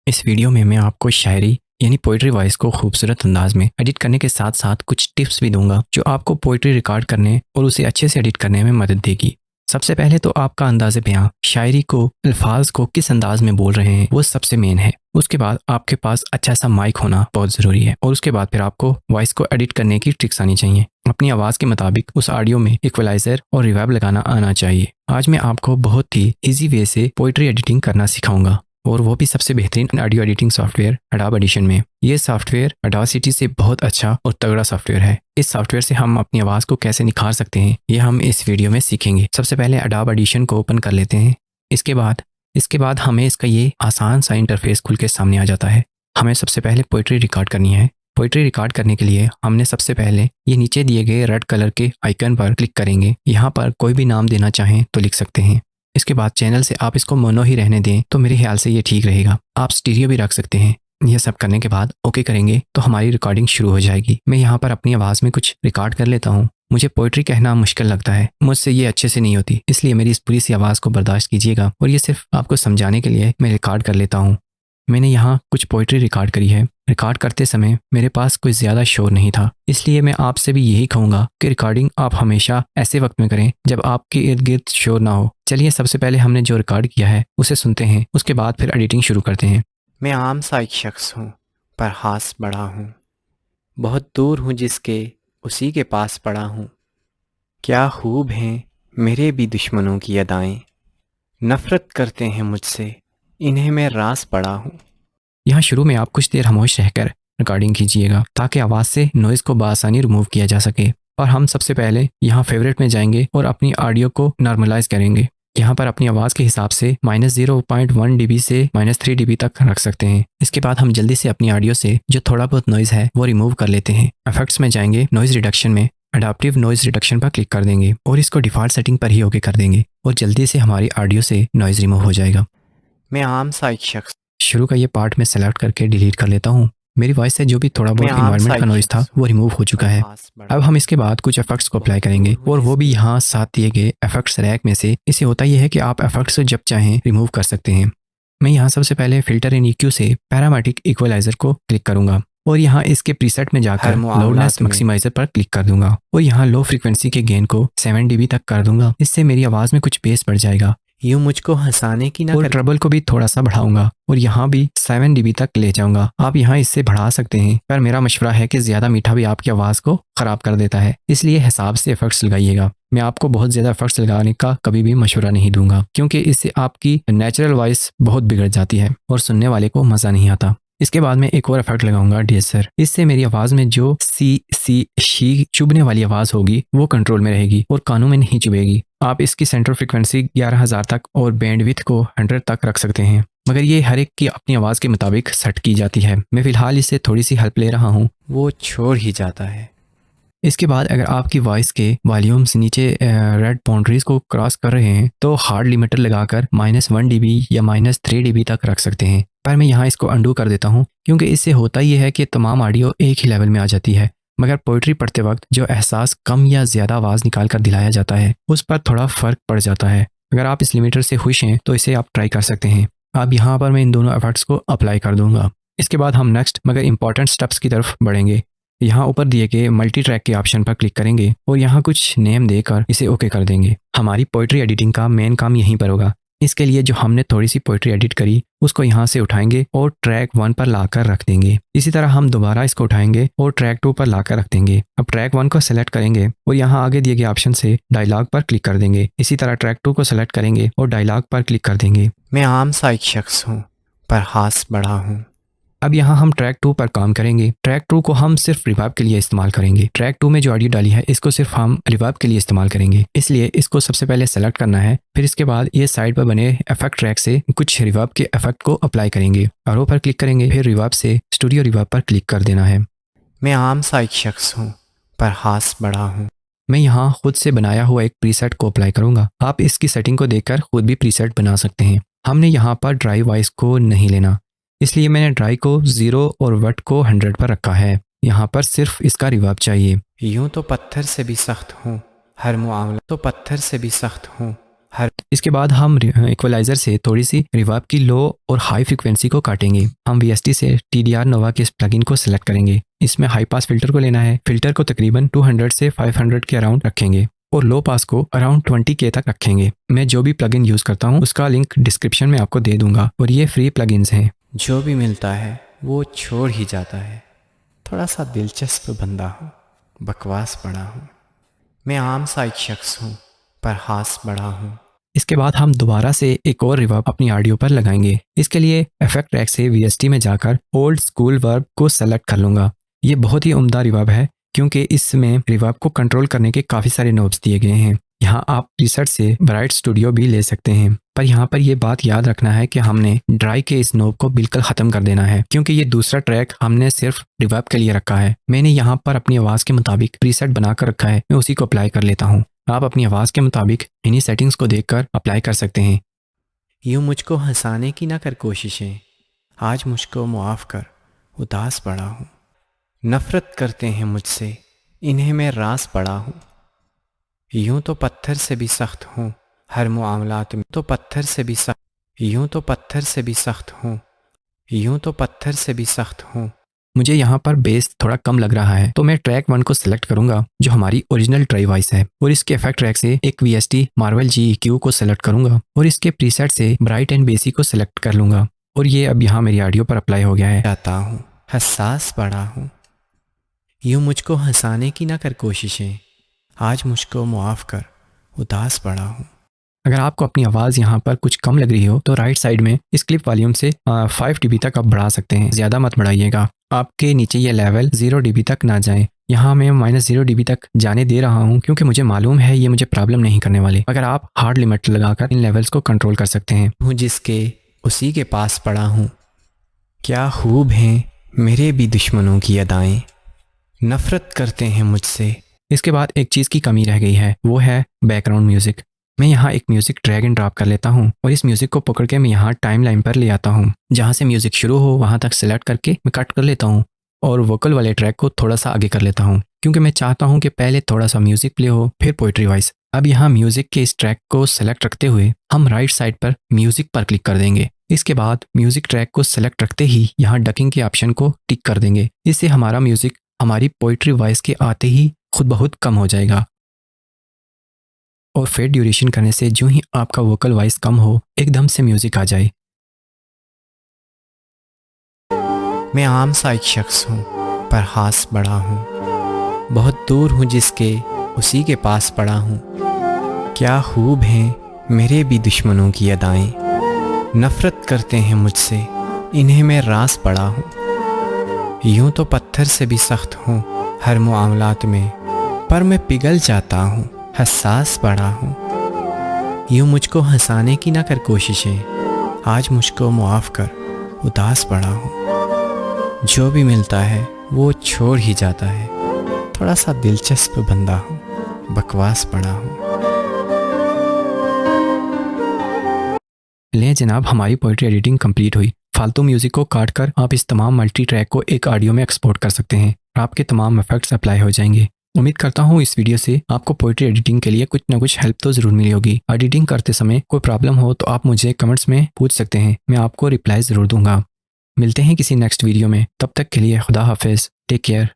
इस वीडियो में मैं आपको शायरी यानी पोइट्री वॉइस को खूबसूरत अंदाज में एडिट करने के साथ साथ कुछ टिप्स भी दूंगा जो आपको पोइट्री रिकॉर्ड करने और उसे अच्छे से एडिट करने में मदद देगी। सबसे पहले तो आपका अंदाज़े बयां, शायरी को, अल्फाज को किस अंदाज में बोल रहे हैं वो सबसे मेन है। उसके बाद आपके पास अच्छा सा माइक होना बहुत ज़रूरी है और उसके बाद फिर आपको वॉइस को एडिट करने की ट्रिक्स आनी चाहिए। अपनी आवाज़ के मुताबिक उस ऑडियो में इक्वलाइजर और रिवर्ब लगाना आना चाहिए। आज मैं आपको बहुत ही ईजी वे से पोइट्री एडिटिंग करना सिखाऊंगा और वो भी सबसे बेहतरीन audio editing software Adobe audition में। ये सॉफ्टवेयर ऑडासिटी से बहुत अच्छा और तगड़ा सॉफ्टवेयर है। इस सॉफ्टवेयर से हम अपनी आवाज़ को कैसे निखार सकते हैं ये हम इस वीडियो में सीखेंगे। सबसे पहले अडोब ऑडिशन को ओपन कर लेते हैं। इसके बाद हमें इसका ये आसान सा इंटरफेस खुल के सामने आ जाता है। हमें सबसे पहले पोइट्री रिकॉर्ड करनी है। पोइट्री रिकॉर्ड करने के लिए हमने सबसे पहले ये नीचे दिए गए रेड कलर के आइकन पर क्लिक करेंगे। यहाँ पर कोई भी नाम देना चाहें तो लिख सकते हैं। इसके बाद चैनल से आप इसको मोनो ही रहने दें तो मेरे ख्याल से ये ठीक रहेगा। आप स्टीरियो भी रख सकते हैं। यह सब करने के बाद ओके करेंगे तो हमारी रिकॉर्डिंग शुरू हो जाएगी। मैं यहाँ पर अपनी आवाज़ में कुछ रिकॉर्ड कर लेता हूँ। मुझे पोइट्री कहना मुश्किल लगता है, मुझसे ये अच्छे से नहीं होती, इसलिए मेरी इस पूरी सी आवाज़ को बर्दाश्त कीजिएगा और ये सिर्फ आपको समझाने के लिए मैं रिकॉर्ड कर लेता हूँ। मैंने यहाँ कुछ पोइट्री रिकॉर्ड करी है। रिकॉर्ड करते समय मेरे पास कोई ज़्यादा शोर नहीं था, इसलिए मैं आपसे भी यही कहूँगा कि रिकॉर्डिंग आप हमेशा ऐसे वक्त में करें जब आपके इर्द गिर्द शोर ना हो। चलिए सबसे पहले हमने जो रिकॉर्ड किया है उसे सुनते हैं, उसके बाद फिर एडिटिंग शुरू करते हैं। मैं आम सा एक शख्स हूँ पर हास बड़ा हूँ, बहुत दूर हूँ जिसके उसी के पास पड़ा हूँ। क्या खूब हैं मेरे भी दुश्मनों की अदाएं, नफ़रत करते हैं मुझसे इन्हें मैं रास पड़ा हूँ। यहाँ शुरू में आप कुछ देर खामोश रहकर रिकॉर्डिंग कीजिएगा ताकि आवाज़ से नॉइज़ को बआसानी रिमूव किया जा सके। और हम सबसे पहले यहाँ फेवरेट में जाएंगे और अपनी ऑडियो को नॉर्मलाइज करेंगे। यहाँ पर अपनी आवाज़ के हिसाब से -0.1 dB से -3 dB तक रख सकते हैं। इसके बाद हम जल्दी से अपनी ऑडियो से जो थोड़ा बहुत नॉइज़ है वो रिमूव कर लेते हैं। इफेक्ट्स में जाएंगे, नॉइज़ रिडक्शन में अडाप्टिव नॉइज़ रिडक्शन पर क्लिक कर देंगे और इसको डिफ़ॉल्ट सेटिंग पर ही ओके कर देंगे और जल्दी से हमारी ऑडियो से नॉइज़ रिमूव हो जाएगा। मैं आम सा एक शख्स शुरू का ये पार्ट में सेलेक्ट करके डिलीट कर लेता हूँ। मेरी वॉइस से जो भी थोड़ा बहुत मैं आम इन्वायरमेंट सा का एक नॉइज़ था शख्स वो रिमूव हो चुका पर है। हास बड़ा अब हम इसके बाद कुछ इफेक्ट्स को अप्लाई करेंगे और वो भी यहाँ साथ दिए गए इफेक्ट्स रैक में से। इससे होता यह है कि आप इफेक्ट्स जब चाहें रिमूव कर सकते हैं। मैं यहाँ सबसे पहले फिल्टर इन EQ से पैरामेट्रिक इक्वलाइजर को क्लिक करूँगा और यहाँ इसके प्रीसेट में जाकर हर लाउडनेस मामलात में मैक्सिमाइजर पर क्लिक कर दूंगा और यहाँ लो फ्रीक्वेंसी के गेन को 7 dB तक कर दूंगा। इससे मेरी आवाज़ में कुछ बेस बढ़ जाएगा यूँ मुझको हंसाने की ना और कर। ट्रबल को भी थोड़ा सा बढ़ाऊंगा और यहाँ भी 7 dB तक ले जाऊंगा। आप यहाँ इससे बढ़ा सकते हैं, पर मेरा मशवरा है कि ज़्यादा मीठा भी आपकी आवाज़ को ख़राब कर देता है, इसलिए हिसाब से इफेक्ट्स लगाइएगा। मैं आपको बहुत ज़्यादा इफेक्ट्स लगाने का कभी भी मशवरा नहीं दूंगा क्योंकि इससे आपकी नेचुरल वॉइस बहुत बिगड़ जाती है और सुनने वाले को मज़ा नहीं आता। इसके बाद मैं एक और इफेक्ट लगाऊंगा, डेसर। इससे मेरी आवाज़ में जो सी शी चुभने वाली आवाज़ होगी वो कंट्रोल में रहेगी और कानों में नहीं चुभेगी। आप इसकी सेंट्रल फ्रीक्वेंसी 11,000 तक और बैंडविड्थ को 100 तक रख सकते हैं, मगर ये हर एक की अपनी आवाज़ के मुताबिक सेट की जाती है। मैं फ़िलहाल इससे थोड़ी सी हेल्प ले रहा हूँ, वो छोड़ ही जाता है। इसके बाद अगर आपकी वॉइस के वॉल्यूम्स नीचे रेड बाउंड्रीज को क्रॉस कर रहे हैं तो हार्ड लिमिटर लगाकर -1 dB या -3 dB तक रख सकते हैं। पर मैं यहाँ इसको अंडू कर देता हूँ क्योंकि इससे होता यह है कि तमाम ऑडियो एक ही लेवल में आ जाती है, मगर पोइट्री पढ़ते वक्त जो एहसास कम या ज़्यादा आवाज़ निकाल कर दिलाया जाता है उस पर थोड़ा फ़र्क पड़ जाता है। अगर आप इस लिमिटर से खुश हैं तो इसे आप ट्राई कर सकते हैं। अब यहाँ पर मैं इन दोनों एफर्ट्स को अप्लाई कर दूंगा। इसके बाद हम नेक्स्ट मगर इंपॉर्टेंट स्टेप्स की तरफ बढ़ेंगे। यहाँ ऊपर दिए गए मल्टी ट्रैक के ऑप्शन पर क्लिक करेंगे और यहाँ कुछ नेम देकर इसे ओके कर देंगे। हमारी पोइट्री एडिटिंग का मेन काम यहीं पर होगा। इसके लिए जो हमने थोड़ी सी पोइट्री एडिट करी उसको यहाँ से उठाएंगे और ट्रैक 1 पर लाकर रख देंगे। इसी तरह हम दोबारा इसको उठाएंगे और ट्रैक 2 पर लाकर रख देंगे। अब ट्रैक 1 को सेलेक्ट करेंगे और यहाँ आगे दिए गए ऑप्शन से डायलॉग पर क्लिक कर देंगे। इसी तरह ट्रैक 2 को सेलेक्ट करेंगे और डायलॉग पर क्लिक कर देंगे। मैं आम सा एक शख्स हूँ पर हास बड़ा हूँ। अब यहाँ हम ट्रैक 2 पर काम करेंगे। ट्रैक 2 को हम सिर्फ रिवर्ब के लिए इस्तेमाल करेंगे। ट्रैक 2 में जो ऑडियो डाली है इसको सिर्फ हम रिवर्ब के लिए इस्तेमाल करेंगे, इसलिए इसको सबसे पहले सेलेक्ट करना है। फिर इसके बाद ये साइड पर बने इफेक्ट ट्रैक से कुछ रिवर्ब के इफेक्ट को अप्लाई करेंगे। आरो पर क्लिक करेंगे, फिर रिवर्ब से स्टूडियो रिवर्ब पर क्लिक कर देना है। मैं आम सा एक शख्स हूँ पर हास बड़ा हूँ। मैं यहाँ खुद से बनाया हुआ एक प्रीसेट को अप्लाई करूँगा। आप इसकी सेटिंग को देखकर खुद भी प्रीसेट बना सकते हैं। हमने यहाँ पर ड्राई वॉइस को नहीं लेना, इसलिए मैंने ड्राई को 0 और वट को 100 पर रखा है। यहाँ पर सिर्फ इसका रिवर्ब चाहिए। यूँ तो पत्थर से भी सख्त हूँ, हर मामला तो पत्थर से भी सख्त हूँ, हर इसके बाद हम इक्वलाइजर से थोड़ी सी रिवर्ब की लो और हाई फ्रिक्वेंसी को काटेंगे। हम VST से TDR नोवा के इस प्लगइन को सिलेक्ट करेंगे। इसमें हाई पास फिल्टर को लेना है। फिल्टर को तकरीबन 200 से 500 के अराउंड रखेंगे और लो पास को अराउंड 20K तक रखेंगे। मैं जो भी प्लगइन यूज़ करता हूँ उसका लिंक डिस्क्रिप्शन में आपको दे दूंगा और ये फ्री प्लगइन्स हैं। जो भी मिलता है वो छोड़ ही जाता है। थोड़ा सा दिलचस्प बंदा हूँ, बकवास बड़ा हूँ। मैं आम सा एक शख्स हूँ पर हास बड़ा हूँ। इसके बाद हम दोबारा से एक और रिवर्ब अपनी ऑडियो पर लगाएंगे। इसके लिए इफेक्ट ट्रैक से VST में जाकर ओल्ड स्कूल वर्ब को सेलेक्ट कर लूंगा। ये बहुत ही उम्दा रिवर्ब है क्योंकि इसमें रिवर्ब को कंट्रोल करने के काफ़ी सारे नोब्स दिए गए हैं। यहाँ आप प्रीसेट से ब्राइट स्टूडियो भी ले सकते हैं, पर यहाँ पर यह बात याद रखना है कि हमने ड्राई के इस नोब को बिल्कुल ख़त्म कर देना है क्योंकि ये दूसरा ट्रैक हमने सिर्फ रिवर्ब के लिए रखा है। मैंने यहाँ पर अपनी आवाज़ के मुताबिक प्रीसेट बनाकर रखा है, मैं उसी को अप्लाई कर लेता हूँ। आप अपनी आवाज़ के मुताबिक इन्हीं सेटिंग्स को देखकर अप्लाई कर सकते हैं। यूँ मुझको हंसाने की ना कर कोशिशें, आज मुझको मुआफ़ कर, उदास पड़ा हूँ। नफ़रत करते हैं मुझसे, इन्हें मैं रास पड़ा हूँ। यूँ तो पत्थर से भी सख्त हूँ हर मामलात में, तो पत्थर से भी सख्त, यूँ तो पत्थर से भी सख्त हूँ, यूँ तो पत्थर से भी सख्त हूँ। मुझे यहाँ पर बेस थोड़ा कम लग रहा है तो मैं ट्रैक 1 को सिलेक्ट करूंगा जो हमारी ओरिजिनल ड्राई वॉइस है और इसके इफेक्ट ट्रैक से एक VST मार्वल GEQ को सिलेक्ट करूंगा और इसके प्रीसेट से ब्राइट एंड बेसी को सिलेक्ट कर लूंगा और ये अब यहाँ मेरी ऑडियो पर अप्लाई हो गया है। जाता हूँ, हसास बड़ा हूँ। यूँ मुझको हंसाने की ना कर कोशिशें, आज मुझको मुआफ़ कर, उदास पड़ा हूँ। अगर आपको अपनी आवाज़ यहाँ पर कुछ कम लग रही हो तो राइट साइड में इस क्लिप वॉल्यूम से 5 dB तक आप बढ़ा सकते हैं, ज़्यादा मत बढ़ाइएगा। आपके नीचे ये लेवल 0 dB तक ना जाए। यहाँ मैं -0 dB तक जाने दे रहा हूँ क्योंकि मुझे मालूम है ये मुझे प्रॉब्लम नहीं करने वाले। अगर आप हार्ड लिमिट लगाकर इन लेवल्स को कंट्रोल कर सकते हैं। हूँ जिसके उसी के पास पड़ा हूँ। क्या खूब हैं मेरे भी दुश्मनों की अदाएं, नफ़रत करते हैं मुझसे। इसके बाद एक चीज़ की कमी रह गई है, वो है बैकग्राउंड म्यूज़िक। मैं यहाँ एक म्यूज़िक ड्रैग एंड ड्रॉप कर लेता हूँ और इस म्यूज़िक को पकड़ के मैं यहाँ टाइम लाइन पर ले आता हूँ। जहाँ से म्यूज़िक शुरू हो वहाँ तक सेलेक्ट करके मैं कट कर लेता हूँ और वोकल वाले ट्रैक को थोड़ा सा आगे कर लेता हूँ क्योंकि मैं चाहता हूँ कि पहले थोड़ा सा म्यूज़िक प्ले हो फिर पोइट्री वॉइस। अब यहाँ म्यूज़िक के इस ट्रैक को सेलेक्ट रखते हुए हम राइट साइड पर म्यूज़िक पर क्लिक कर देंगे। इसके बाद म्यूज़िक ट्रैक को सेलेक्ट रखते ही यहाँ डकिंग के ऑप्शन को टिक कर देंगे। इससे हमारा म्यूज़िक हमारी पोइट्री वॉइस के आते ही खुद बहुत कम हो जाएगा और फेड ड्यूरेशन करने से जो ही आपका वोकल वॉइस कम हो एकदम से म्यूजिक आ जाए। मैं आम सा एक शख्स हूँ पर हास बड़ा हूँ, बहुत दूर हूँ जिसके उसी के पास पड़ा हूँ। क्या खूब हैं मेरे भी दुश्मनों की अदाएं, नफ़रत करते हैं मुझसे, इन्हें मैं रास पड़ा हूँ। यूँ तो पत्थर से भी सख्त हूँ हर मामलात में, पर मैं पिघल जाता हूँ, हसास बड़ा हूँ। यूँ मुझको हंसाने की ना कर कोशिशें, आज मुझको मुआफ़ कर, उदास पड़ा हूँ। जो भी मिलता है वो छोड़ ही जाता है। थोड़ा सा दिलचस्प बंदा हूँ, बकवास बड़ा हूँ। ले जनाब, हमारी पोइट्री एडिटिंग कंप्लीट हुई। फालतू म्यूजिक को काट कर आप इस तमाम मल्टी ट्रैक को एक ऑडियो में एक्सपोर्ट कर सकते हैं और आपके तमाम इफेक्ट्स अप्लाई हो जाएंगे। उम्मीद करता हूँ इस वीडियो से आपको पोइट्री एडिटिंग के लिए कुछ ना कुछ हेल्प तो ज़रूर मिली होगी। एडिटिंग करते समय कोई प्रॉब्लम हो तो आप मुझे कमेंट्स में पूछ सकते हैं, मैं आपको रिप्लाई ज़रूर दूंगा। मिलते हैं किसी नेक्स्ट वीडियो में, तब तक के लिए खुदा हाफिज़, टेक केयर।